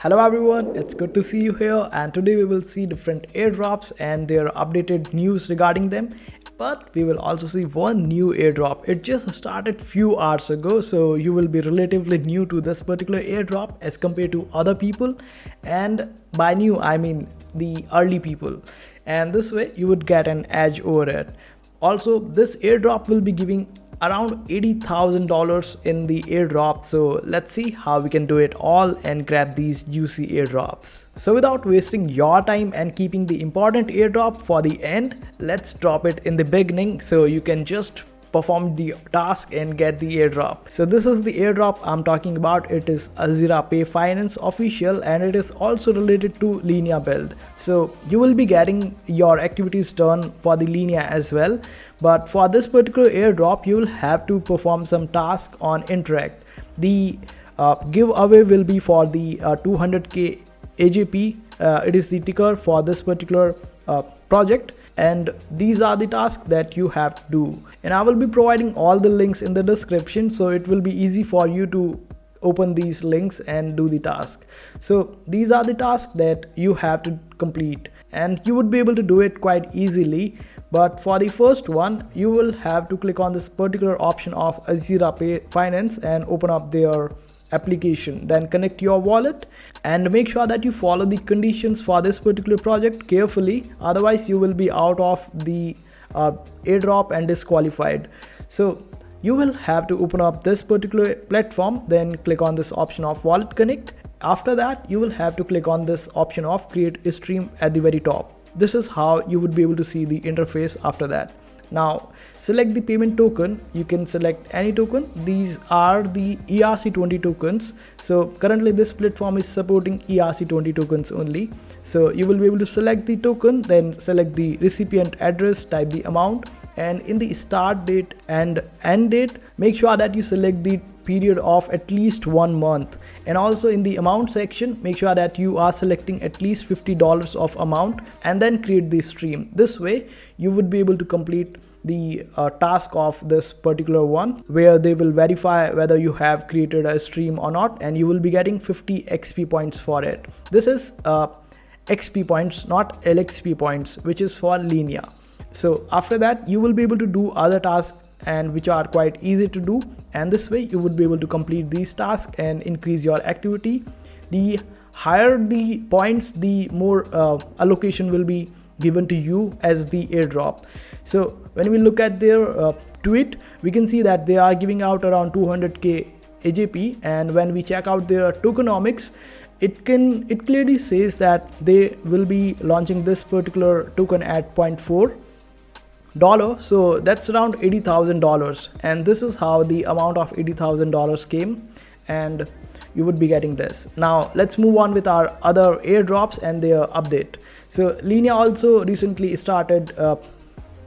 Hello everyone, it's good to see you here, and today we will see different airdrops and their updated news regarding them. But we will also see one new airdrop. It just started few hours ago, so you will be relatively new to this particular airdrop as compared to other people. And by new I mean the early people, and this way you would get an edge over it. Also, this airdrop will be giving around $80,000 in the airdrop, so let's see how we can do it all and grab these juicy airdrops. So without wasting your time and keeping the important airdrop for the end, let's drop it in the beginning so you can just perform the task and get the airdrop. So this is the airdrop I'm talking about. It is Ajira Pay Finance official, and it is also related to Linea build. So you will be getting your activities done for the Linea as well, but for this particular airdrop you will have to perform some task on Interact. The giveaway will be for the 200k AJP. It is the ticker for this particular project, and these are the tasks that you have to do, and I will be providing all the links in the description, so it will be easy for you to open these links and do the task. So these are the tasks that you have to complete, and you would be able to do it quite easily. But for the first one, you will have to click on this particular option of Ajira Pay Finance and open up their application, then connect your wallet and make sure that you follow the conditions for this particular project carefully, otherwise you will be out of the airdrop and disqualified. So you will have to open up this particular platform, then click on this option of wallet connect. After that, you will have to click on this option of create a stream at the very top. This is how you would be able to see the interface after that. Now select the payment token. You can select any token. These are the ERC20 tokens. So currently this platform is supporting ERC20 tokens only. So you will be able to select the token, then select the recipient address, type the amount, and in the start date and end date, make sure that you select the period of at least 1 month. And also in the amount section, make sure that you are selecting at least $50 of amount, and then create the stream. This way you would be able to complete the task of this particular one, where they will verify whether you have created a stream or not, and you will be getting 50 XP points for it. This is XP points, not LXP points, which is for Linea. So after that, you will be able to do other tasks, and which are quite easy to do, and this way you would be able to complete these tasks and increase your activity. The higher the points, the more allocation will be given to you as the airdrop. So when we look at their tweet, we can see that they are giving out around 200k AJP, and when we check out their tokenomics, it clearly says that they will be launching this particular token at $0.4. So that's around $80,000, and this is how the amount of $80,000 came, and you would be getting this. Now let's move on with our other airdrops and their update. So Linea also recently started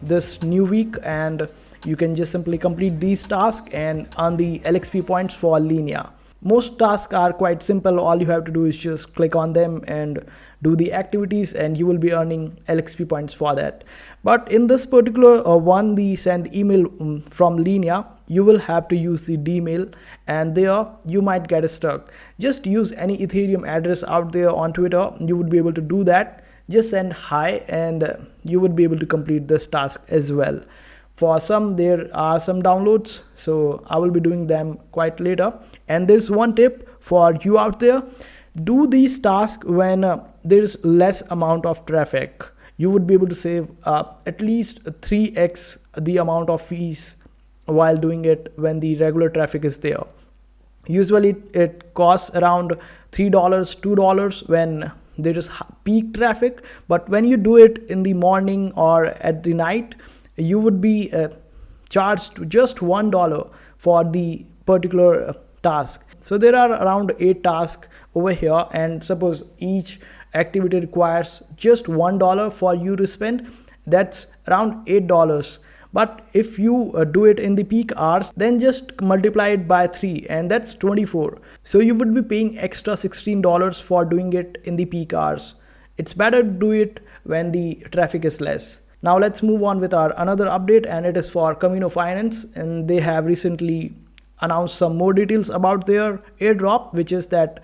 this new week, and you can just simply complete these tasks and earn the LXP points for Linea. Most tasks are quite simple. All you have to do is just click on them and do the activities, and you will be earning LXP points for that. But in this particular one, the send email from Linea, you will have to use the Dmail, and there you might get stuck. Just use any Ethereum address out there on Twitter. You would be able to do that. Just send hi, and you would be able to complete this task as well. For some, there are some downloads, so I will be doing them quite later. And there's one tip for you out there: do these tasks when there's less amount of traffic. You would be able to save at least 3x the amount of fees while doing it when the regular traffic is there. Usually it costs around $3, $2 when there is peak traffic, but when you do it in the morning or at the night, you would be charged just $1 for the particular task. So there are around 8 tasks over here, and suppose each activity requires just $1 for you to spend, that's around $8. But if you do it in the peak hours, then just multiply it by 3, and that's 24. So you would be paying extra $16 for doing it in the peak hours. It's better to do it when the traffic is less. Now let's move on with our another update, and it is for Kamino Finance, and they have recently announced some more details about their airdrop, which is that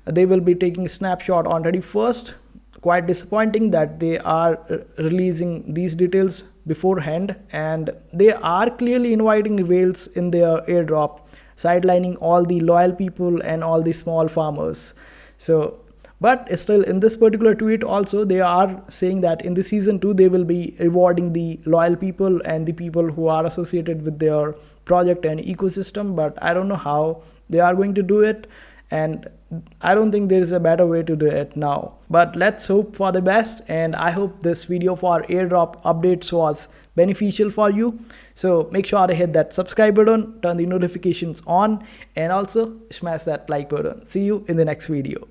they will be taking snapshot on 31st. Quite disappointing that they are releasing these details beforehand, and they are clearly inviting whales in their airdrop, sidelining all the loyal people and all the small farmers. So but still, in this particular tweet also, they are saying that in the season 2 they will be rewarding the loyal people and the people who are associated with their project and ecosystem. But I don't know how they are going to do it, and I don't think there is a better way to do it now. But let's hope for the best, and I hope this video for airdrop updates was beneficial for you. So make sure to hit that subscribe button, turn the notifications on, and also smash that like button. See you in the next video.